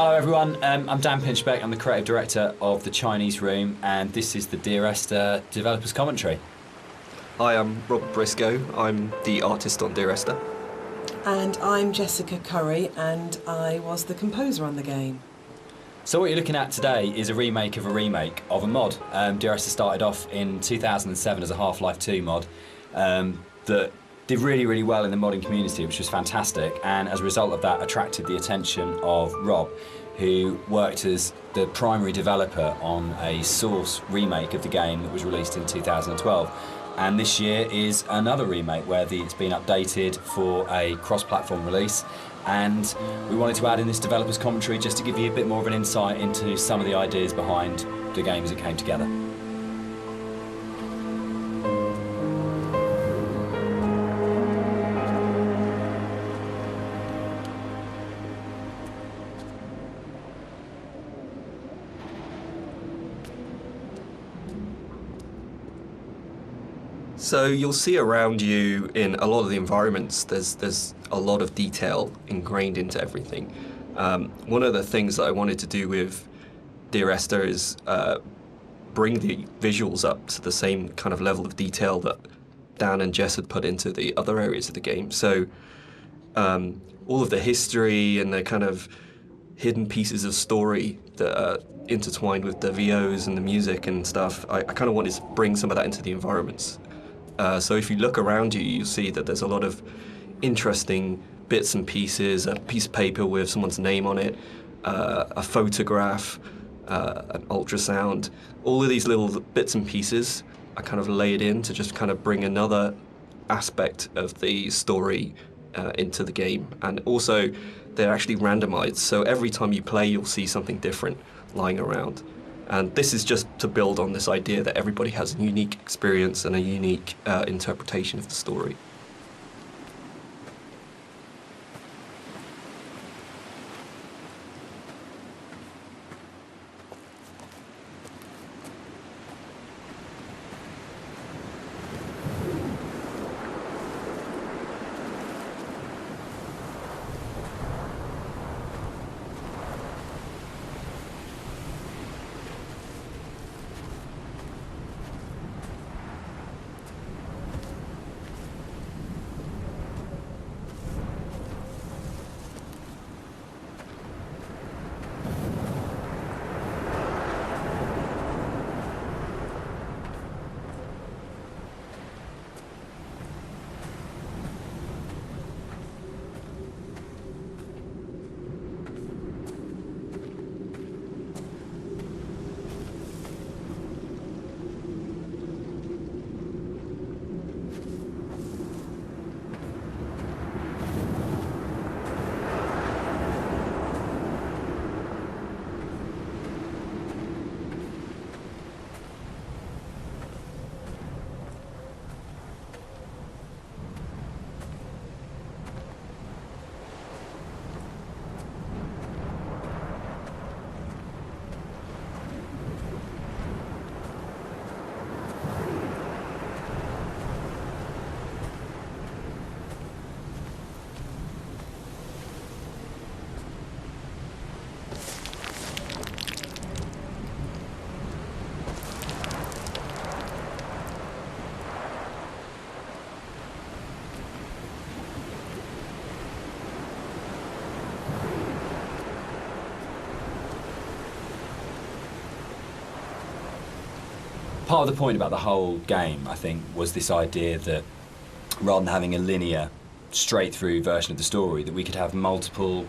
Hello everyone, I'm Dan Pinchbeck, I'm the creative director of the Chinese Room, and this is the Dear Esther developers commentary. Hi, I'm Rob Briscoe, I'm the artist on Dear Esther. And I'm Jessica Curry, and I was the composer on the game. So what you're looking at today is a remake of a mod. Dear Esther started off in 2007 as a Half-Life 2 mod that did really, really well in the modding community, which was fantastic, and as a result of that attracted the attention of Rob, who worked as the primary developer on a Source remake of the game that was released in 2012. And this year is another remake where it's been updated for a cross-platform release, and we wanted to add in this developers commentary just to give you a bit more of an insight into some of the ideas behind the game as it came together. So you'll see around you in a lot of the environments, there's a lot of detail ingrained into everything. One of the things that I wanted to do with Dear Esther is bring the visuals up to the same kind of level of detail that Dan and Jess had put into the other areas of the game. So all of the history and the kind of hidden pieces of story that are intertwined with the VOs and the music and stuff, I kind of wanted to bring some of that into the environments. So if you look around you, you'll see that there's a lot of interesting bits and pieces, a piece of paper with someone's name on it, a photograph, an ultrasound. All of these little bits and pieces are kind of layered in to just kind of bring another aspect of the story into the game. And also, they're actually randomized, so every time you play, you'll see something different lying around. And this is just to build on this idea that everybody has a unique experience and a unique interpretation of the story. Part of the point about the whole game, I think, was this idea that rather than having a linear, straight-through version of the story, that we could have multiple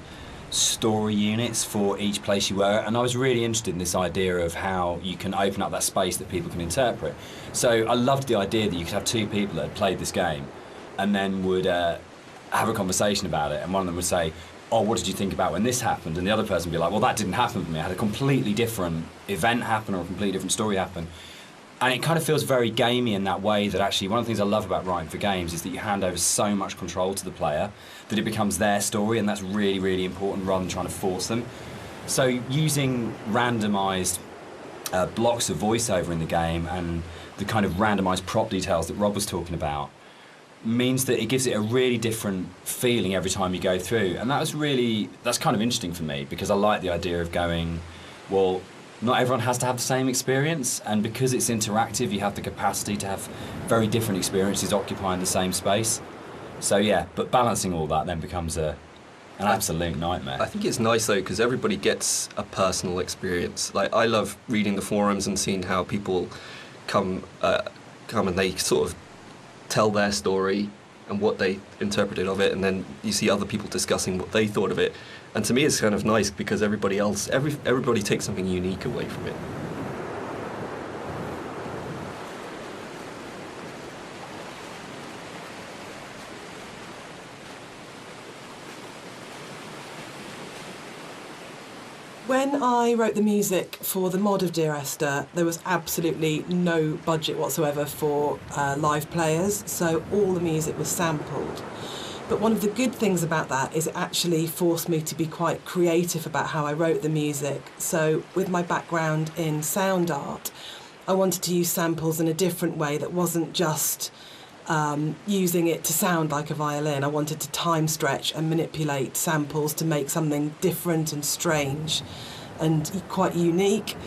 story units for each place you were. And I was really interested in this idea of how you can open up that space that people can interpret. So I loved the idea that you could have two people that had played this game and then would have a conversation about it, and one of them would say, oh, what did you think about when this happened? And the other person would be like, well, that didn't happen for me. I had a completely different event happen or a completely different story happen. And it kind of feels very gamey in that way, that actually one of the things I love about writing for games is that you hand over so much control to the player that it becomes their story, and that's really, really important rather than trying to force them. So using randomised blocks of voiceover in the game and the kind of randomised prop details that Rob was talking about means that it gives it a really different feeling every time you go through. And that's kind of interesting for me, because I like the idea of going, well, not everyone has to have the same experience, and because it's interactive, you have the capacity to have very different experiences occupying the same space. So yeah, but balancing all that then becomes an absolute nightmare. I think it's nice though, because everybody gets a personal experience. Like, I love reading the forums and seeing how people come and they sort of tell their story and what they interpreted of it, and then you see other people discussing what they thought of it. And to me, it's kind of nice because everybody takes something unique away from it. When I wrote the music for the mod of Dear Esther, there was absolutely no budget whatsoever for live players, so all the music was sampled. But one of the good things about that is it actually forced me to be quite creative about how I wrote the music. So with my background in sound art, I wanted to use samples in a different way that wasn't just using it to sound like a violin. I wanted to time stretch and manipulate samples to make something different and strange and quite unique.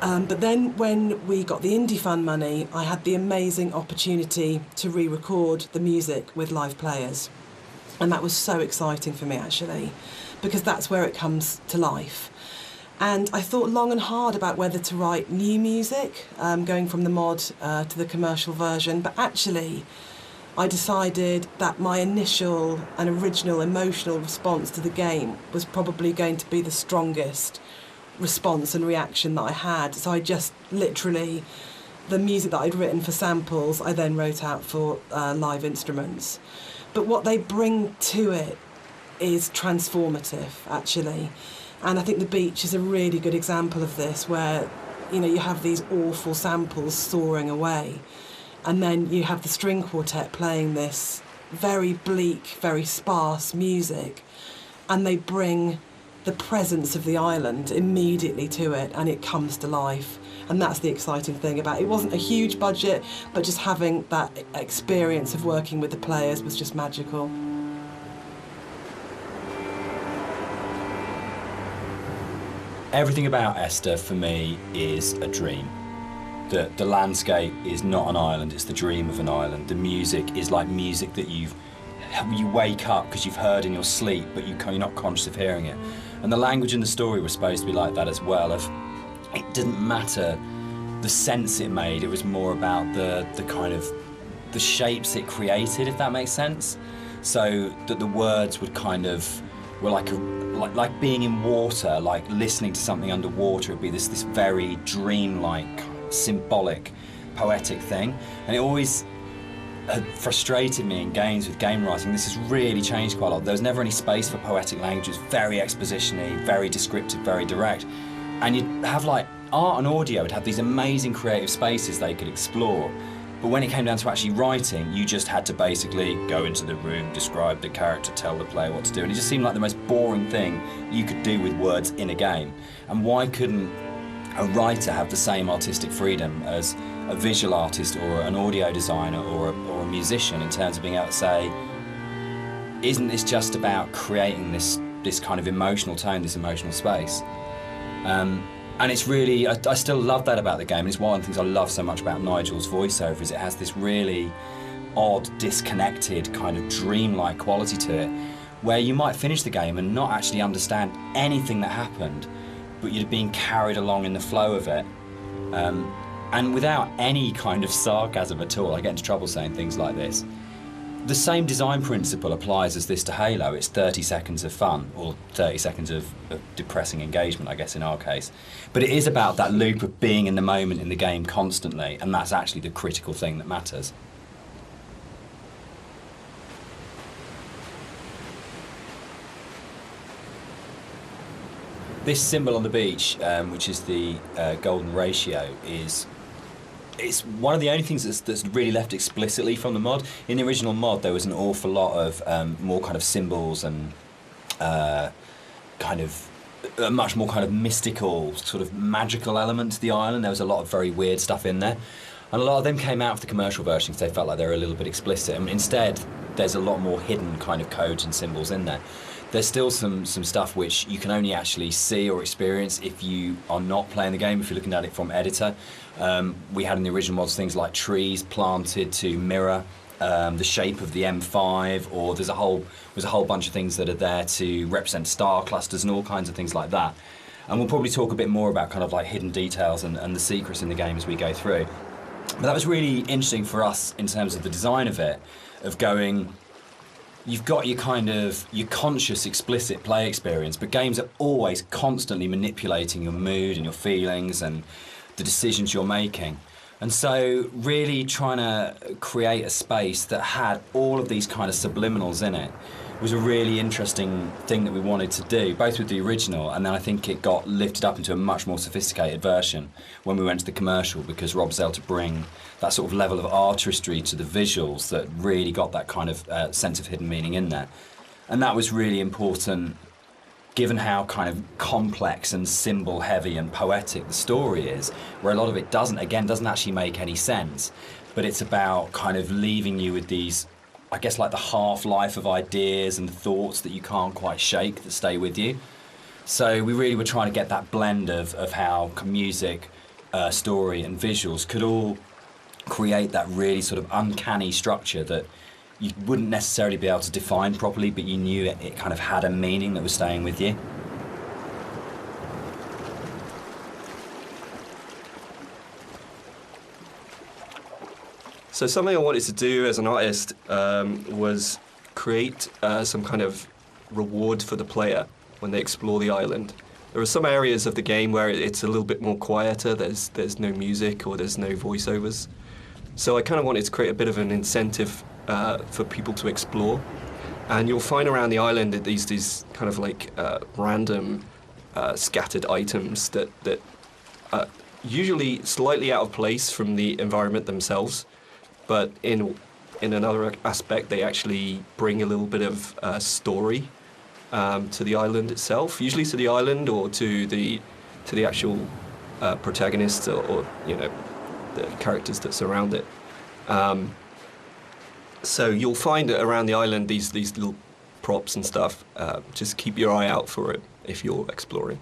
But then when we got the Indie Fund money, I had the amazing opportunity to re-record the music with live players. And that was so exciting for me, actually, because that's where it comes to life. And I thought long and hard about whether to write new music, going from the mod to the commercial version, but actually I decided that my initial and original emotional response to the game was probably going to be the strongest response and reaction that I had. So I just literally, the music that I'd written for samples, I then wrote out for live instruments. But what they bring to it is transformative, actually. And I think The Beach is a really good example of this, where, you know, you have these awful samples soaring away, and then you have the string quartet playing this very bleak, very sparse music, and they bring the presence of the island immediately to it, and it comes to life. And that's the exciting thing about it. It wasn't a huge budget, but just having that experience of working with the players was just magical. Everything about Esther for me is a dream. The landscape is not an island, it's the dream of an island. The music is like music that you wake up because you've heard in your sleep, but you're not conscious of hearing it. And the language and the story were supposed to be like that as well. It didn't matter the sense it made, it was more about the kind of the shapes it created, if that makes sense. So that the words would kind of were like being in water, like listening to something underwater. It'd be this very dreamlike, symbolic, poetic thing. And it always had frustrated me in games with game writing. This has really changed quite a lot. There was never any space for poetic language. It was very exposition-y, very descriptive, very direct. And you'd have like art and audio would have these amazing creative spaces they could explore. But when it came down to actually writing, you just had to basically go into the room, describe the character, tell the player what to do. And it just seemed like the most boring thing you could do with words in a game. And why couldn't a writer have the same artistic freedom as a visual artist or an audio designer or a musician, in terms of being able to say, isn't this just about creating this kind of emotional tone, this emotional space? And it's really, I still love that about the game, and it's one of the things I love so much about Nigel's voiceover, is it has this really odd, disconnected, kind of dreamlike quality to it, where you might finish the game and not actually understand anything that happened, but you're being carried along in the flow of it. And without any kind of sarcasm at all, I get into trouble saying things like this. The same design principle applies as this to Halo. It's 30 seconds of fun, or 30 seconds of depressing engagement, I guess, in our case. But it is about that loop of being in the moment in the game constantly, and that's actually the critical thing that matters. This symbol on the beach, which is the golden ratio, it's one of the only things that's really left explicitly from the mod. In the original mod, there was an awful lot of more kind of symbols and kind of a much more kind of mystical, sort of magical element to the island. There was a lot of very weird stuff in there. And a lot of them came out of the commercial version because they felt like they were a little bit explicit. And instead, there's a lot more hidden kind of codes and symbols in there. There's still some stuff which you can only actually see or experience if you are not playing the game, if you're looking at it from editor. We had in the original mods things like trees planted to mirror the shape of the M5, or there's a whole bunch of things that are there to represent star clusters and all kinds of things like that. And we'll probably talk a bit more about kind of like hidden details and the secrets in the game as we go through. But that was really interesting for us in terms of the design of it, of going, you've got your kind of your conscious, explicit play experience, but games are always constantly manipulating your mood and your feelings and the decisions you're making. And so really trying to create a space that had all of these kind of subliminals in it was a really interesting thing that we wanted to do, both with the original, and then I think it got lifted up into a much more sophisticated version when we went to the commercial, because Rob was able to bring that sort of level of artistry to the visuals that really got that kind of sense of hidden meaning in there. And that was really important, given how kind of complex and symbol heavy and poetic the story is, where a lot of it doesn't actually make any sense, but it's about kind of leaving you with these, I guess, like the half-life of ideas and thoughts that you can't quite shake, that stay with you. So we really were trying to get that blend of how music, story and visuals could all create that really sort of uncanny structure that you wouldn't necessarily be able to define properly, but you knew it kind of had a meaning that was staying with you. So something I wanted to do as an artist was create some kind of reward for the player when they explore the island. There are some areas of the game where it's a little bit more quieter, there's no music or there's no voiceovers. So I kind of wanted to create a bit of an incentive for people to explore. And you'll find around the island that these kind of like random scattered items that are usually slightly out of place from the environment themselves, but in another aspect they actually bring a little bit of story to the island itself, usually to the island or to the actual protagonists or you know, the characters that surround it. So you'll find that around the island these little props and stuff. Just keep your eye out for it if you're exploring.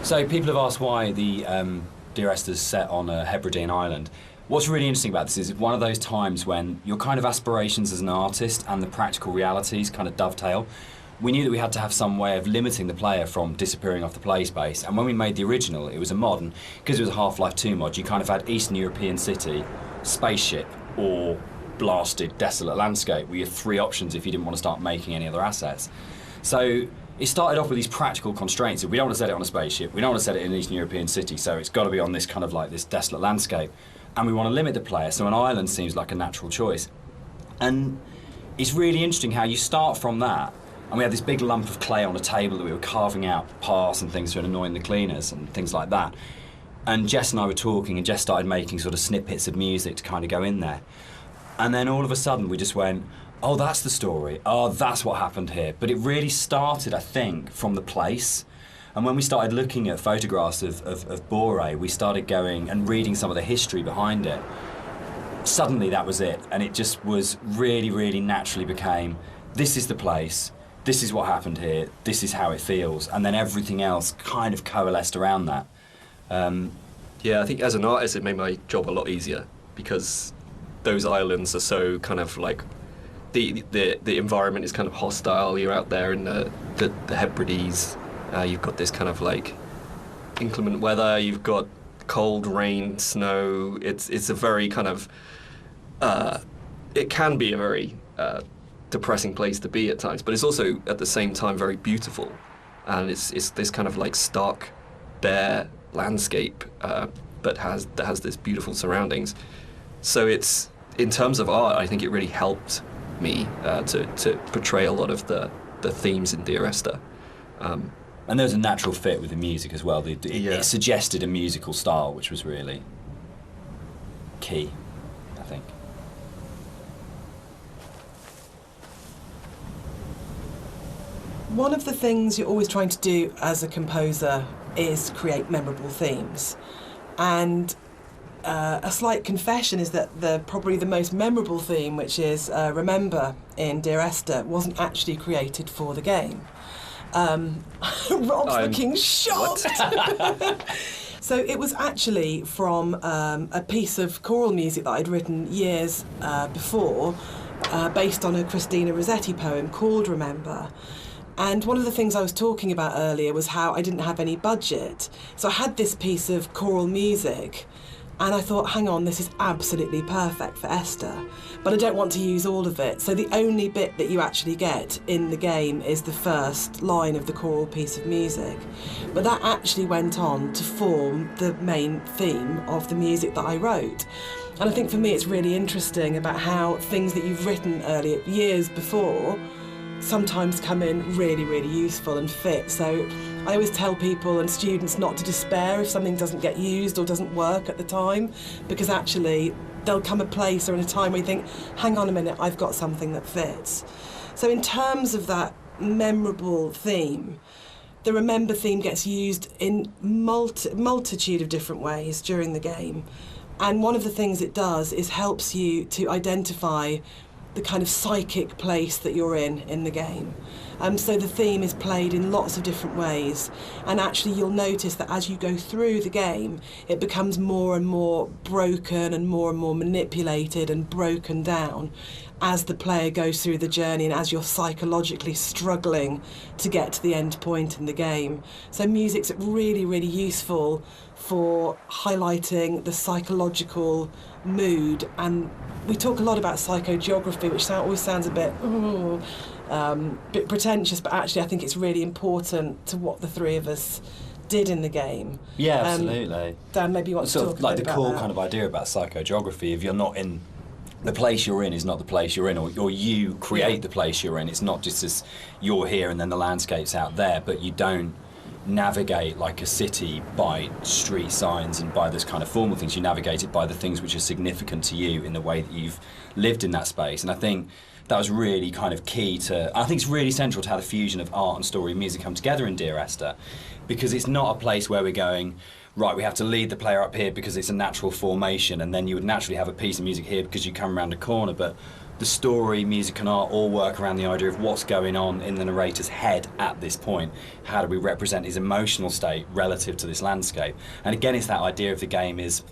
So people have asked why the Dear Esther's set on a Hebridean island. What's really interesting about this is it's one of those times when your kind of aspirations as an artist and the practical realities kind of dovetail. We knew that we had to have some way of limiting the player from disappearing off the play space, and when we made the original, it was a mod, and because it was a Half-Life 2 mod, you kind of had Eastern European city, spaceship, or blasted, desolate landscape, were your three options if you didn't want to start making any other assets. So it started off with these practical constraints. We don't want to set it on a spaceship, we don't want to set it in an Eastern European city, so it's got to be on this kind of like this desolate landscape. And we want to limit the player, so an island seems like a natural choice. And it's really interesting how you start from that, and we had this big lump of clay on a table that we were carving out paths and things to annoying the cleaners and things like that. And Jess and I were talking, and Jess started making sort of snippets of music to kind of go in there. And then all of a sudden we just went, oh, that's the story. Oh, that's what happened here. But it really started, I think, from the place. And when we started looking at photographs of Boré, we started going and reading some of the history behind it. Suddenly that was it. And it just was really, really naturally became, this is the place, this is what happened here, this is how it feels. And then everything else kind of coalesced around that. Yeah, I think as an artist it made my job a lot easier, because those islands are so kind of like, the environment is kind of hostile. You're out there in the Hebrides. You've got this kind of like inclement weather. You've got cold, rain, snow. It's a very kind of it can be a very depressing place to be at times, but it's also at the same time very beautiful, and it's this kind of like stark, bare landscape, but that has this beautiful surroundings. So it's, in terms of art, I think it really helped me to portray a lot of the themes in Dear Esther. And there was a natural fit with the music as well. It suggested a musical style, which was really key, I think. One of the things you're always trying to do as a composer is create memorable themes. And a slight confession is that probably the most memorable theme, which is Remember in Dear Esther, wasn't actually created for the game. Rob's looking shocked. So it was actually from a piece of choral music that I'd written years before, based on a Christina Rossetti poem called Remember. And one of the things I was talking about earlier was how I didn't have any budget. So I had this piece of choral music, and I thought, hang on, this is absolutely perfect for Esther, but I don't want to use all of it. So the only bit that you actually get in the game is the first line of the choral piece of music. But that actually went on to form the main theme of the music that I wrote. And I think for me it's really interesting about how things that you've written earlier, years before, sometimes come in really, really useful and fit. So I always tell people and students not to despair if something doesn't get used or doesn't work at the time, because actually there'll come a place or in a time where you think, hang on a minute, I've got something that fits. So in terms of that memorable theme, the Remember theme gets used in multitude of different ways during the game. And one of the things it does is helps you to identify the kind of psychic place that you're in the game. So the theme is played in lots of different ways, and actually you'll notice that as you go through the game, it becomes more and more broken and more manipulated and broken down as the player goes through the journey and as you're psychologically struggling to get to the end point in the game. So music's really, really useful for highlighting the psychological mood, and we talk a lot about psychogeography, which always sounds a bit pretentious, but actually I think it's really important to what the three of us did in the game. Yeah, absolutely. Dan, maybe you want to talk like a bit the about core that. kind of idea about psychogeography. If you're not in the place you're in, is not the place you're in, or you create the place you're in. It's not just as you're here and then the landscape's out there, but you don't navigate like a city by street signs and by this kind of formal things. You navigate it by the things which are significant to you in the way that you've lived in that space. And I think that was really kind of key to, I think it's really central to how the fusion of art and story and music come together in Dear Esther, because it's not a place where we're going, right, we have to lead the player up here because it's a natural formation, and then you would naturally have a piece of music here because you come around a corner. But the story, music and art all work around the idea of what's going on in the narrator's head at this point. How do we represent his emotional state relative to this landscape? And again, it's that idea of the game is,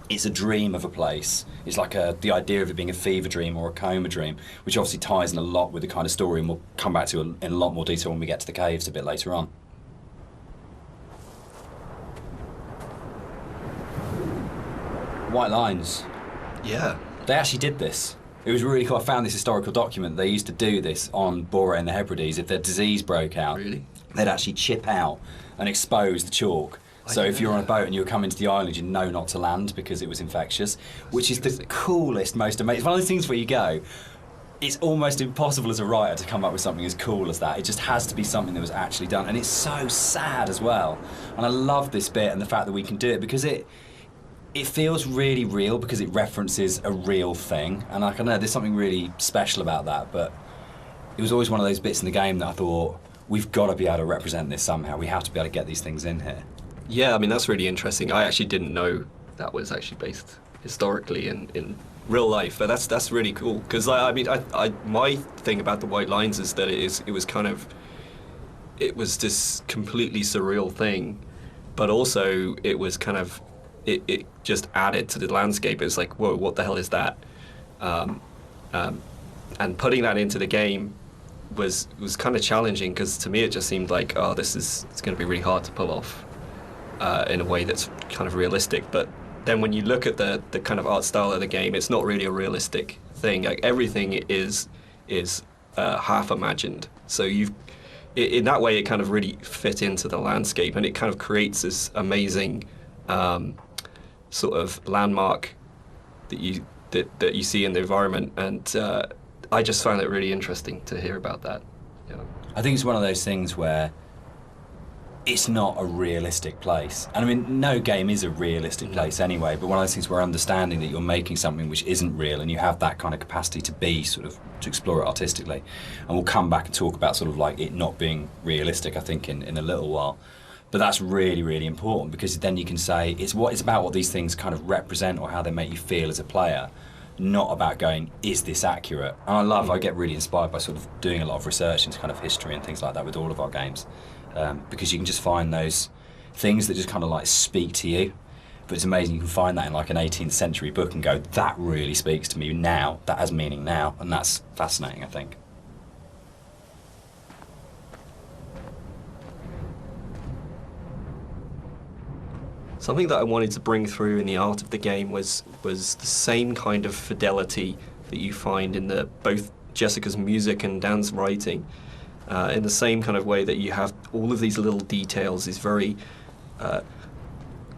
it's a dream of a place. It's like the idea of it being a fever dream or a coma dream, which obviously ties in a lot with the kind of story, and we'll come back to in a lot more detail when we get to the caves a bit later on. White Lines. Yeah. They actually did this. It was really cool. I found this historical document. They used to do this on Bora and the Hebrides. If their disease broke out, Really? they'd actually chip out and expose the chalk. So if you're on a boat and you were coming to the island, you know not to land because it was infectious, which is the coolest, most amazing. It's one of those things where you go, it's almost impossible as a writer to come up with something as cool as that. It just has to be something that was actually done. And it's so sad as well. And I love this bit and the fact that we can do it because it feels really real because it references a real thing. And I don't know, there's something really special about that. But it was always one of those bits in the game that I thought, we've got to be able to represent this somehow. We have to be able to get these things in here. Yeah, I mean, that's really interesting. I actually didn't know that was actually based historically in real life, but that's really cool. Because I mean, my thing about the White Lines is that it was this completely surreal thing, but also it was kind of, it just added to the landscape. It was like, whoa, what the hell is that? And putting that into the game was kind of challenging, because to me it just seemed like, it's going to be really hard to pull off in a way that's kind of realistic. But then when you look at the kind of art style of the game, it's not really a realistic thing. Like everything is half imagined. So in that way, it kind of really fit into the landscape, and it kind of creates this amazing sort of landmark that you see in the environment. And I just found it really interesting to hear about that. Yeah. I think it's one of those things where it's not a realistic place. And I mean, no game is a realistic place anyway, but one of those things where understanding that you're making something which isn't real and you have that kind of capacity to explore it artistically. And we'll come back and talk about sort of like it not being realistic, I think, in a little while. But that's really, really important, because then you can say it's about what these things kind of represent or how they make you feel as a player, not about going, is this accurate? And I get really inspired by sort of doing a lot of research into kind of history and things like that with all of our games. Because you can just find those things that just kind of like speak to you. But it's amazing, you can find that in like an 18th century book and go, that really speaks to me now, that has meaning now, and that's fascinating, I think. Something that I wanted to bring through in the art of the game was the same kind of fidelity that you find in both Jessica's music and Dan's writing. In the same kind of way that you have all of these little details, these very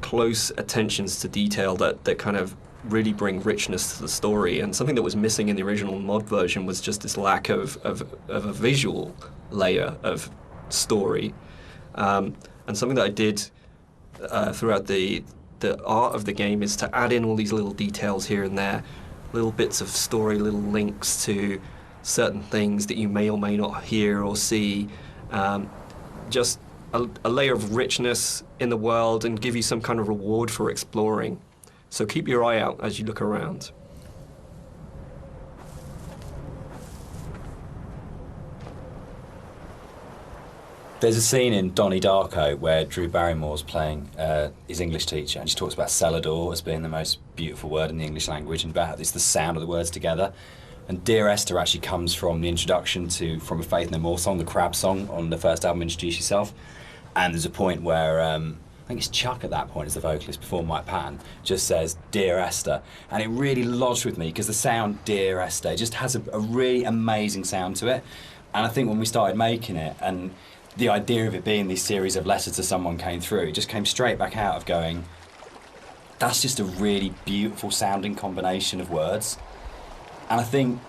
close attentions to detail that kind of really bring richness to the story. And something that was missing in the original mod version was just this lack of a visual layer of story. And something that I did throughout the art of the game is to add in all these little details here and there, little bits of story, little links to certain things that you may or may not hear or see, just a layer of richness in the world, and give you some kind of reward for exploring. So keep your eye out as you look around. There's a scene in Donnie Darko where Drew Barrymore's playing his English teacher, and she talks about Celador as being the most beautiful word in the English language, and about how it's the sound of the words together. And Dear Esther actually comes from the introduction to From a Faith No More song, the Crab song on the first album, Introduce Yourself. And there's a point where, I think it's Chuck at that point as the vocalist before Mike Patton, just says, Dear Esther. And it really lodged with me, because the sound Dear Esther just has a really amazing sound to it. And I think when we started making it, and the idea of it being this series of letters to someone came through, it just came straight back out of going, that's just a really beautiful sounding combination of words. And I think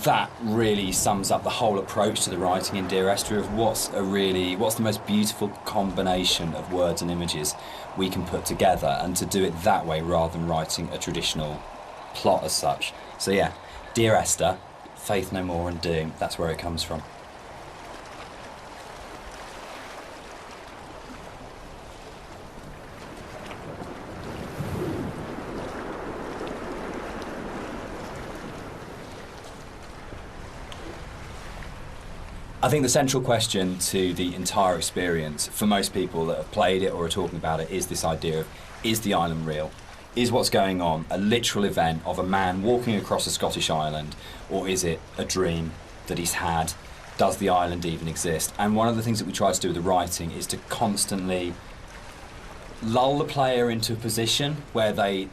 that really sums up the whole approach to the writing in Dear Esther of what's the most beautiful combination of words and images we can put together, and to do it that way rather than writing a traditional plot as such. So yeah, Dear Esther, Faith No More and Doom, that's where it comes from. I think the central question to the entire experience, for most people that have played it or are talking about it, is this idea of, is the island real? Is what's going on a literal event of a man walking across a Scottish island, or is it a dream that he's had? Does the island even exist? And one of the things that we try to do with the writing is to constantly lull the player into a position where they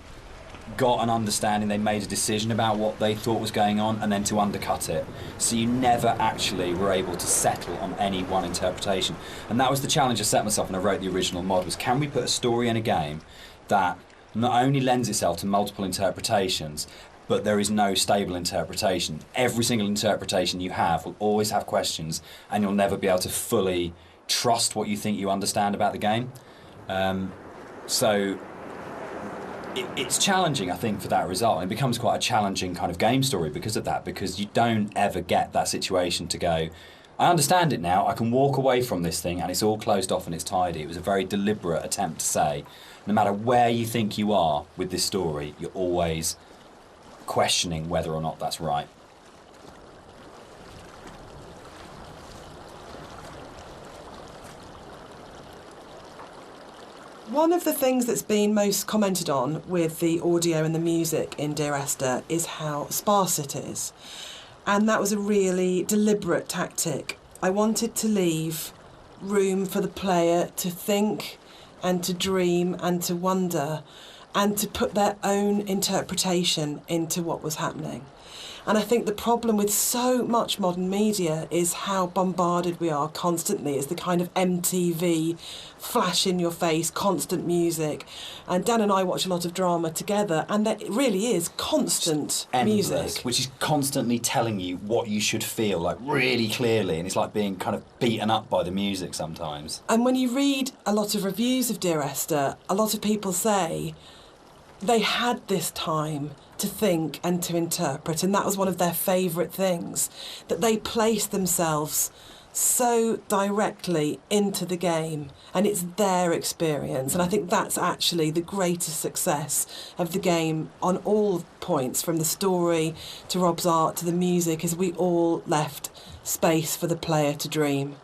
got an understanding, they made a decision about what they thought was going on, and then to undercut it. So you never actually were able to settle on any one interpretation. And that was the challenge I set myself when I wrote the original mod, was can we put a story in a game that not only lends itself to multiple interpretations, but there is no stable interpretation. Every single interpretation you have will always have questions, and you'll never be able to fully trust what you think you understand about the game. So it's challenging, I think, for that result. It becomes quite a challenging kind of game story because of that, because you don't ever get that situation to go, I understand it now, I can walk away from this thing and it's all closed off and it's tidy. It was a very deliberate attempt to say, no matter where you think you are with this story, you're always questioning whether or not that's right. One of the things that's been most commented on with the audio and the music in Dear Esther is how sparse it is. And that was a really deliberate tactic. I wanted to leave room for the player to think and to dream and to wonder. and to put their own interpretation into what was happening. And I think the problem with so much modern media is how bombarded we are constantly. It's the kind of MTV, flash in your face, constant music. And Dan and I watch a lot of drama together, and there really is constant Endless, music. which is constantly telling you what you should feel, like really clearly, and it's like being kind of beaten up by the music sometimes. And when you read a lot of reviews of Dear Esther, a lot of people say they had this time to think and to interpret, and that was one of their favourite things, that they placed themselves so directly into the game, and it's their experience. And I think that's actually the greatest success of the game on all points, from the story to Rob's art to the music, is we all left space for the player to dream.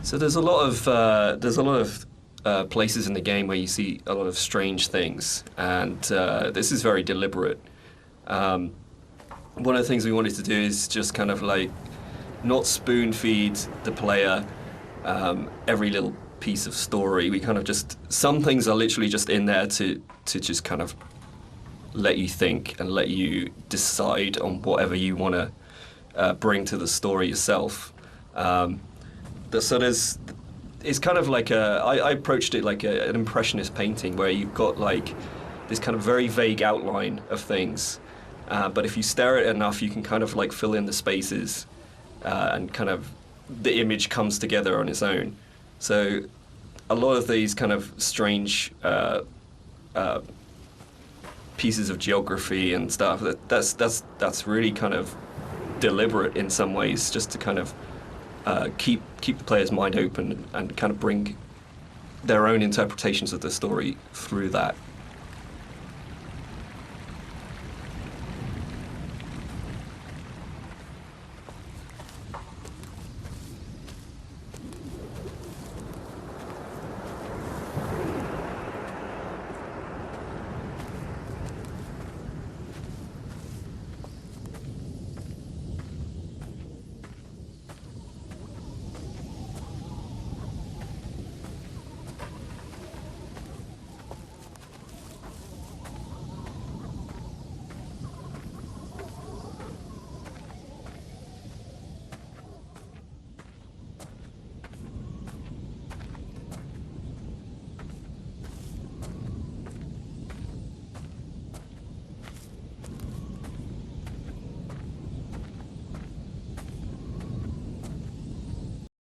So there's a lot of places in the game where you see a lot of strange things, and this is very deliberate. One of the things we wanted to do is just kind of like not spoon feed the player every little piece of story. We kind of just, some things are literally just in there to just kind of let you think and let you decide on whatever you want to bring to the story yourself. So it's kind of like I approached it like an impressionist painting, where you've got like this kind of very vague outline of things, but if you stare at it enough, you can kind of like fill in the spaces, and kind of the image comes together on its own. So a lot of these kind of strange pieces of geography and stuff, that's really kind of deliberate in some ways, just to kind of keep the player's mind open and kind of bring their own interpretations of the story through that.